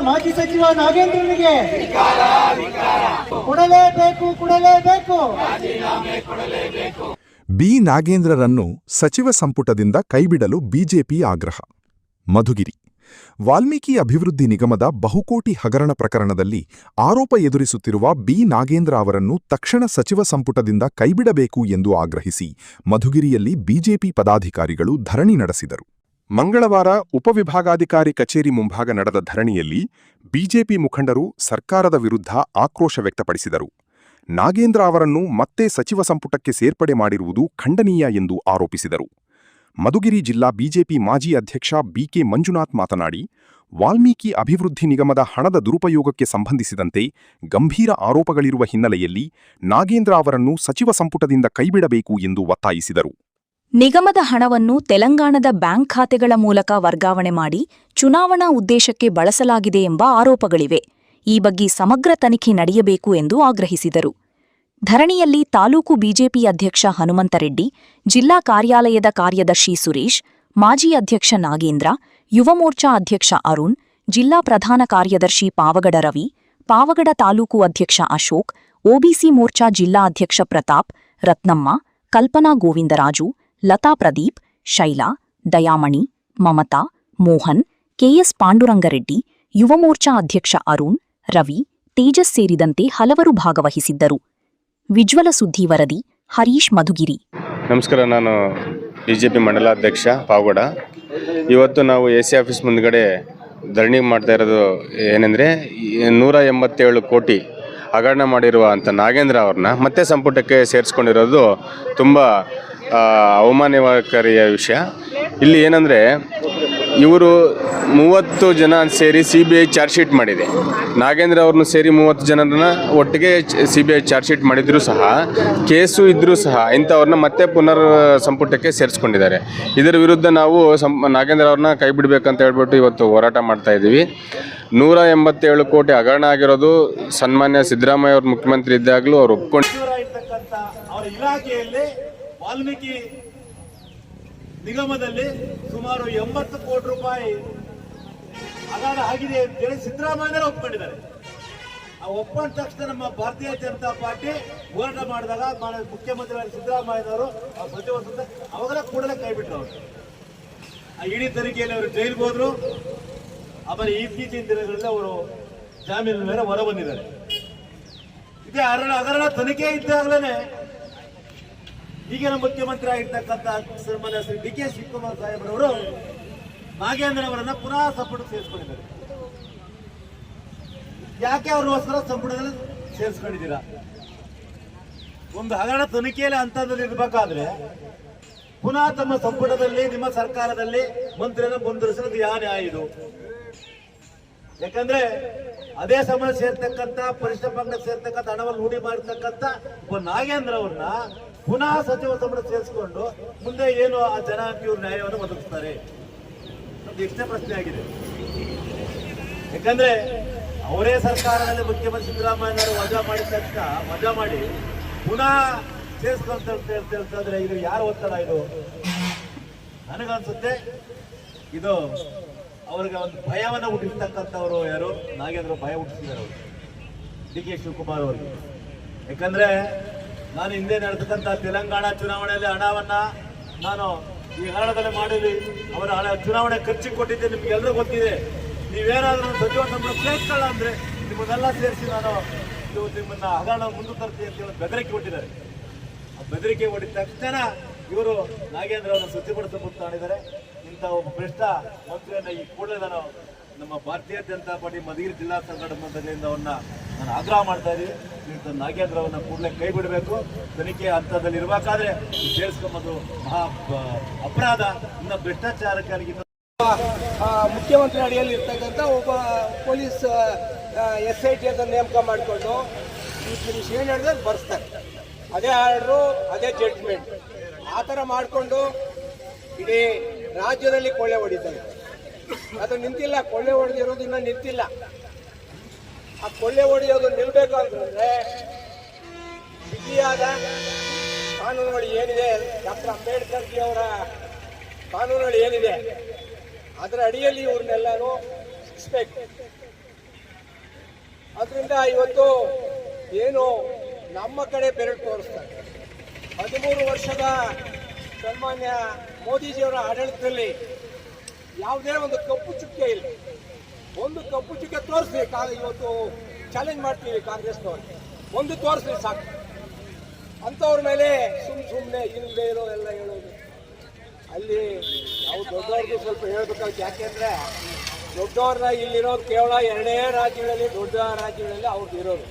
ಮಾಜಿ ಸಚಿವ ನಾಗೇಂದ್ರನಿಗೆ ಕೊಡಲೇಬೇಕು. ಬಿ ನಾಗೇಂದ್ರರನ್ನು ಸಚಿವ ಸಂಪುಟದಿಂದ ಕೈಬಿಡಲು ಬಿಜೆಪಿ ಆಗ್ರಹ. ಮಧುಗಿರಿ. ವಾಲ್ಮೀಕಿ ಅಭಿವೃದ್ಧಿ ನಿಗಮದ ಬಹುಕೋಟಿ ಹಗರಣ ಪ್ರಕರಣದಲ್ಲಿ ಆರೋಪ ಎದುರಿಸುತ್ತಿರುವ ಬಿ ನಾಗೇಂದ್ರ ಅವರನ್ನು ತಕ್ಷಣ ಸಚಿವ ಸಂಪುಟದಿಂದ ಕೈಬಿಡಬೇಕು ಎಂದು ಆಗ್ರಹಿಸಿ ಮಧುಗಿರಿಯಲ್ಲಿ ಬಿಜೆಪಿ ಪದಾಧಿಕಾರಿಗಳು ಧರಣಿ ನಡೆಸಿದರು. ಮಂಗಳವಾರ ಉಪವಿಭಾಗಾಧಿಕಾರಿ ಕಚೇರಿ ಮುಂಭಾಗ ನಡೆದ ಧರಣಿಯಲ್ಲಿ ಬಿಜೆಪಿ ಮುಖಂಡರು ಸರ್ಕಾರದ ವಿರುದ್ಧ ಆಕ್ರೋಶ ವ್ಯಕ್ತಪಡಿಸಿದರು. ನಾಗೇಂದ್ರ ಅವರನ್ನು ಮತ್ತೆ ಸಚಿವ ಸಂಪುಟಕ್ಕೆ ಸೇರ್ಪಡೆ ಮಾಡಿರುವುದು ಖಂಡನೀಯ ಎಂದು ಆರೋಪಿಸಿದರು. ಮಧುಗಿರಿ ಜಿಲ್ಲಾ ಬಿಜೆಪಿ ಮಾಜಿ ಅಧ್ಯಕ್ಷ ಬಿಕೆ ಮಂಜುನಾಥ್ ಮಾತನಾಡಿ, ವಾಲ್ಮೀಕಿ ಅಭಿವೃದ್ಧಿ ನಿಗಮದ ಹಣದ ದುರುಪಯೋಗಕ್ಕೆ ಸಂಬಂಧಿಸಿದಂತೆ ಗಂಭೀರ ಆರೋಪಗಳಿರುವ ಹಿನ್ನೆಲೆಯಲ್ಲಿ ನಾಗೇಂದ್ರ ಅವರನ್ನು ಸಚಿವ ಸಂಪುಟದಿಂದ ಕೈಬಿಡಬೇಕು ಎಂದು ಒತ್ತಾಯಿಸಿದರು. ನಿಗಮದ ಹಣವನ್ನು ತೆಲಂಗಾಣದ ಬ್ಯಾಂಕ್ ಖಾತೆಗಳ ಮೂಲಕ ವರ್ಗಾವಣೆ ಮಾಡಿ ಚುನಾವಣಾ ಉದ್ದೇಶಕ್ಕೆ ಬಳಸಲಾಗಿದೆ ಎಂಬ ಆರೋಪಗಳಿವೆ. ಈ ಬಗ್ಗೆ ಸಮಗ್ರ ತನಿಖೆ ನಡೆಯಬೇಕು ಎಂದು ಆಗ್ರಹಿಸಿದರು. ಧರಣಿಯಲ್ಲಿ ತಾಲೂಕು ಬಿಜೆಪಿ ಅಧ್ಯಕ್ಷ ಹನುಮಂತರೆಡ್ಡಿ, ಜಿಲ್ಲಾ ಕಾರ್ಯಾಲಯದ ಕಾರ್ಯದರ್ಶಿ ಸುರೇಶ್, ಮಾಜಿ ಅಧ್ಯಕ್ಷ ನಾಗೇಂದ್ರ, ಯುವ ಮೋರ್ಚಾ ಅಧ್ಯಕ್ಷ ಅರುಣ್, ಜಿಲ್ಲಾ ಪ್ರಧಾನ ಕಾರ್ಯದರ್ಶಿ ಪಾವಗಡ ರವಿ, ಪಾವಗಡ ತಾಲೂಕು ಅಧ್ಯಕ್ಷ ಅಶೋಕ್, ಒಬಿಸಿ ಮೋರ್ಚಾ ಜಿಲ್ಲಾ ಅಧ್ಯಕ್ಷ ಪ್ರತಾಪ್, ರತ್ನಮ್ಮ, ಕಲ್ಪನಾ ಗೋವಿಂದರಾಜು, ಲತಾ ಪ್ರದೀಪ್, ಶೈಲಾ, ದಯಾಮಣಿ, ಮಮತಾ, ಮೋಹನ್, ಕೆಎಸ್ ಪಾಂಡುರಂಗರೆಡ್ಡಿ, ಯುವ ಮೋರ್ಚಾ ಅಧ್ಯಕ್ಷ ಅರುಣ್, ರವಿ, ತೇಜಸ್ ಸೇರಿದಂತೆ ಹಲವರು ಭಾಗವಹಿಸಿದ್ದರು. ವಿಜ್ವಲ ಸುದ್ದಿ ವರದಿ ಹರೀಶ್, ಮಧುಗಿರಿ. ನಮಸ್ಕಾರ, ನಾನು ಬಿಜೆಪಿ ಮಂಡಲಾಧ್ಯಕ್ಷ ಪಾವಗಡ. ಇವತ್ತು ನಾವು ಎಸಿ ಆಫೀಸ್ ಮುಂದ್ಗಡೆ ಧರಣಿ ಮಾಡ್ತಾ ಇರೋದು ಏನೆಂದರೆ 187 ಕೋಟಿ ಹಗರಣ ಮಾಡಿರುವ ಅಂಥ ನಾಗೇಂದ್ರ ಅವ್ರನ್ನ ಮತ್ತೆ ಸಂಪುಟಕ್ಕೆ ಸೇರಿಸ್ಕೊಂಡಿರೋದು ತುಂಬ ಅವಮಾನಕಾರಿಯ ವಿಷಯ. ಇಲ್ಲಿ ಏನಂದರೆ ಇವರು 30 ಜನ ಸೇರಿ CBI ಚಾರ್ಜ್ ಶೀಟ್ ಮಾಡಿದೆ. ನಾಗೇಂದ್ರ ಅವ್ರನ್ನ ಸೇರಿ 30 ಜನರನ್ನ ಒಟ್ಟಿಗೆ CBI ಚಾರ್ಜ್ ಶೀಟ್ ಮಾಡಿದರೂ ಸಹ, ಕೇಸು ಇದ್ದರೂ ಸಹ ಇಂಥವ್ರನ್ನ ಮತ್ತೆ ಪುನರ್ ಸಂಪುಟಕ್ಕೆ ಸೇರಿಸ್ಕೊಂಡಿದ್ದಾರೆ. ಇದರ ವಿರುದ್ಧ ನಾವು ನಾಗೇಂದ್ರ ಅವ್ರನ್ನ ಕೈ ಬಿಡಬೇಕಂತ ಹೇಳ್ಬಿಟ್ಟು ಇವತ್ತು ಹೋರಾಟ ಮಾಡ್ತಾ ಇದ್ದೀವಿ. 187 ಕೋಟಿ ಹಗರಣ ಆಗಿರೋದು ಸನ್ಮಾನ್ಯ ಸಿದ್ದರಾಮಯ್ಯ ಅವರು ಮುಖ್ಯಮಂತ್ರಿ ಇದ್ದಾಗಲೂ ಅವರು ಒಪ್ಕೊಂಡು ವಾಲ್ಮೀಕಿ ನಿಗಮದಲ್ಲಿ ಸುಮಾರು 80 ಕೋಟಿ ರೂಪಾಯಿ ಹಗರಣ ಆಗಿದೆ ಅಂತೇಳಿ ಸಿದ್ದರಾಮಯ್ಯನವರು ಒಪ್ಕೊಂಡಿದ್ದಾರೆ. ಆ ಒಪ್ಕೊಂಡ ತಕ್ಷಣ ನಮ್ಮ ಭಾರತೀಯ ಜನತಾ ಪಾರ್ಟಿ ಹೋರಾಟ ಮಾಡಿದಾಗ ಮುಖ್ಯಮಂತ್ರಿ ಸಿದ್ದರಾಮಯ್ಯನವರು ಸಚಿವ ಸಂಪುಟ ಅವಾಗಲೇ ಕೂಡಲೇ ಕೈ ಬಿಟ್ಟರು. ಅವರು ಆ ಇಡೀ ತನಿಖೆಯಲ್ಲಿ ಅವರು ಜೈಲಿಗೆ ಹೋದ್ರು. ಆಮೇಲೆ ಇತ್ತೀಚಿನ ದಿನಗಳಲ್ಲಿ ಅವರು ಜಾಮೀನು ಮೇಲೆ ಹೊರ ಬಂದಿದ್ದಾರೆ. ಇದೇ ಹಗರಣ ತನಿಖೆ ಇದ್ದಾಗಲೇ ಈಗಿನ ಮುಖ್ಯಮಂತ್ರಿ ಆಗಿರ್ತಕ್ಕಂಥ ಸನ್ಮಾನ್ಯ ಶ್ರೀ ಡಿ ಕೆ ಶಿವಕುಮಾರ್ ಸಾಹೇಬ್ರವರು ನಾಗೇಂದ್ರ ಅವರನ್ನ ಪುನಃ ಸಂಪುಟಕ್ಕೆ ಸೇರಿಸ್ಕೊಂಡಿದ್ದಾರೆ. ಯಾಕೆ ಅವ್ರಿಗೋಸ್ಕರ ಸಂಪುಟದಲ್ಲಿ ಸೇರಿಸ್ಕೊಂಡಿದ್ದೀರಾ? ಒಂದು ಹಗರಣ ತನಿಖೆಯಲ್ಲಿ ಹಂತದಲ್ಲಿ ಇರಬೇಕಾದ್ರೆ ಪುನಃ ತಮ್ಮ ಸಂಪುಟದಲ್ಲಿ ನಿಮ್ಮ ಸರ್ಕಾರದಲ್ಲಿ ಮಂತ್ರಿಯನ್ನು ಮುಂದುವರಿಸೋದು ಯಾವ ನ್ಯಾಯ ಇದು? ಯಾಕಂದ್ರೆ ಅದೇ ಸಮಯ ಸೇರ್ತಕ್ಕಂಥ ಪರಿಷ್ಠ ಪಂಗಡಕ್ಕೆ ಸೇರ್ತಕ್ಕಂಥ ಹಣವನ್ನು ಲೂಟಿ ಮಾಡಿರ್ತಕ್ಕಂಥ ಒಬ್ಬ ನಾಗೇಂದ್ರ ಅವ್ರನ್ನ ಪುನಃ ಸಚಿವ ಸಂಪುಟ ಸೇರಿಸಿಕೊಂಡು ಮುಂದೆ ಏನು ಆ ಜನಾಂಗ ಇವ್ರ ನ್ಯಾಯವನ್ನು ಒದಗಿಸ್ತಾರೆ? ನಮ್ದು ಎಷ್ಟೇ ಪ್ರಶ್ನೆ ಆಗಿದೆ. ಯಾಕಂದ್ರೆ ಅವರೇ ಸರ್ಕಾರದಲ್ಲಿ ಮುಖ್ಯಮಂತ್ರಿ ಸಿದ್ದರಾಮಯ್ಯನವರು ವಜಾ ಮಾಡಿ ಪುನಃ ಸೇರಿಸ್ಕೊಂತ ಹೇಳ್ತಾರೆ. ಇದು ಯಾರು ಒತ್ತಡ? ಇದು ನನಗನ್ಸುತ್ತೆ ಇದು ಅವ್ರಿಗೆ ಒಂದು ಭಯವನ್ನು ಹುಟ್ಟಿಸ್ತಕ್ಕಂಥವ್ರು ಯಾರು? ನಾಗೇಂದ್ರ ಭಯ ಹುಟ್ಟಿಸಿದ್ದಾರೆ ಅವರು, ಡಿ ಕೆ ಶಿವಕುಮಾರ್ ಅವರಿಗೆ. ಯಾಕಂದ್ರೆ ನಾನು ಹಿಂದೆ ನಡೆತಕ್ಕಂಥ ತೆಲಂಗಾಣ ಚುನಾವಣೆಯಲ್ಲಿ ಹಣವನ್ನ ನಾನು ಈ ಹಗರಣದಲ್ಲಿ ಮಾಡಿದ್ವಿ. ಅವರ ಹಣ ಚುನಾವಣೆ ಖರ್ಚಿಗೆ ಕೊಟ್ಟಿದ್ದೆ, ನಿಮ್ಗೆಲ್ಲರೂ ಗೊತ್ತಿದೆ. ನೀವೇನಾದ್ರೂ ಸಚಿವ ಸಂಪುಟ ಸೇರಿಸ್ಕೊಳ್ಳ ಅಂದ್ರೆ ನಿಮ್ಮನ್ನೆಲ್ಲ ಸೇರಿಸಿ ನಾನು ನಿಮ್ಮನ್ನ ಹಗರಣ ಮುಂದೆ ತರ್ತೀನಿ ಅಂತ ಹೇಳಿ ಬೆದರಿಕೆ ಕೊಟ್ಟಿದ್ದಾರೆ. ಆ ಬೆದರಿಕೆ ಹೊಡಿದ ತಕ್ಷಣ ಇವರು ನಾಗೇಂದ್ರ ಅವರನ್ನು ಶುಚಿಪಡಿಸ ಮುಕ್ತಾಡಿದ್ದಾರೆ. ಇಂಥ ಒಬ್ಬ ಭ್ರಷ್ಟ ಮಂತ್ರಿಯನ್ನ ಈ ಕೂಡಲೇ ನಾನು ನಮ್ಮ ಭಾರತೀಯ ಜನತಾ ಪಾರ್ಟಿ ಮಧುಗಿರಿ ಜಿಲ್ಲಾ ಸಂಘಟನೆ ಮಂಡಳಿಯಿಂದ ಅವ್ರನ್ನ ನಾನು ಆಗ್ರಹ ಮಾಡ್ತಾ ಇದ್ದೀವಿ. ನಾಗೇಂದ್ರ ಅವನ್ನ ಕೂಡಲೇ ಕೈ ಬಿಡಬೇಕು. ತನಿಖೆ ಹಂತದಲ್ಲಿ ಇರಬೇಕಾದ್ರೆ ಸೇರಿಸ್ಕೊಂಬುದು ಮಹಾ ಅಪರಾಧ. ಇನ್ನು ಭ್ರಷ್ಟಾಚಾರಕ್ಕಾಗಿ ಮುಖ್ಯಮಂತ್ರಿ ಅಡಿಯಲ್ಲಿ ಇರ್ತಕ್ಕಂಥ ಒಬ್ಬ ಪೊಲೀಸ್ SIT ಅಂತ ನೇಮಕ ಮಾಡಿಕೊಂಡು ಏನು ಹೇಳಿದ್ರೆ ಬರ್ಸ್ತಾರೆ. ಅದೇ ಆರ್ಡ್ರು, ಅದೇ ಜಡ್ಜ್ಮೆಂಟ್, ಆ ಥರ ಮಾಡಿಕೊಂಡು ಇಡೀ ರಾಜ್ಯದಲ್ಲಿ ಕೊಳ್ಳೆ ಹೊಡಿತಾರೆ. ಅದು ನಿಂತಿಲ್ಲ, ಕೊಳ್ಳೆ ಹೊಡೆದಿರೋದು ಇನ್ನೂ ನಿಂತಿಲ್ಲ. ಆ ಕೊಳ್ಳೆ ಹೊಡೆಯೋದು ನಿಲ್ಬೇಕು ಅಂತಂದ್ರೆ ಬಿಗಿಯಾದ ಕಾನೂನುಗಳು ಏನಿದೆ, ಡಾಕ್ಟರ್ ಅಂಬೇಡ್ಕರ್ ಜಿ ಅವರ ಕಾನೂನುಗಳು ಏನಿದೆ ಅದರ ಅಡಿಯಲ್ಲಿ ಇವ್ರನ್ನೆಲ್ಲರೂ ನಿಲ್ಲಿಸಬೇಕು. ಅದರಿಂದ ಇವತ್ತು ಏನು ನಮ್ಮ ಕಡೆ ಬೆರಳು ತೋರಿಸ್ತಾರೆ. 13 ವರ್ಷದ ಸನ್ಮಾನ್ಯ ಮೋದಿಜಿಯವರ ಆಡಳಿತದಲ್ಲಿ ಯಾವುದೇ ಒಂದು ಕಪ್ಪು ಚುಕ್ಕೆ ಇಲ್ಲ. ಒಂದು ಕಪ್ಪು ಚುಕ್ಕೆ ತೋರಿಸ್ಲಿ, ಇವತ್ತು ಚಾಲೆಂಜ್ ಮಾಡ್ತೀವಿ ಕಾಂಗ್ರೆಸ್ನವ್ರಿಗೆ, ಒಂದು ತೋರಿಸ್ಲಿ ಸಾಕು. ಅಂಥವ್ರ ಮೇಲೆ ಸುಮ್ಮನೆ ಇಲ್ಲದೆ ಇರೋ ಎಲ್ಲ ಹೇಳೋದು. ಅಲ್ಲಿ ನಾವು ದೊಡ್ಡವ್ರದ್ದು ಸ್ವಲ್ಪ ಹೇಳ್ಬೇಕಾಗುತ್ತೆ. ಯಾಕೆಂದರೆ ದೊಡ್ಡವ್ರನ್ನ ಇಲ್ಲಿರೋದು ಕೇವಲ 2 ರಾಜ್ಯಗಳಲ್ಲಿ, ದೊಡ್ಡ ರಾಜ್ಯಗಳಲ್ಲಿ ಅವ್ರದ್ದು ಇರೋದು.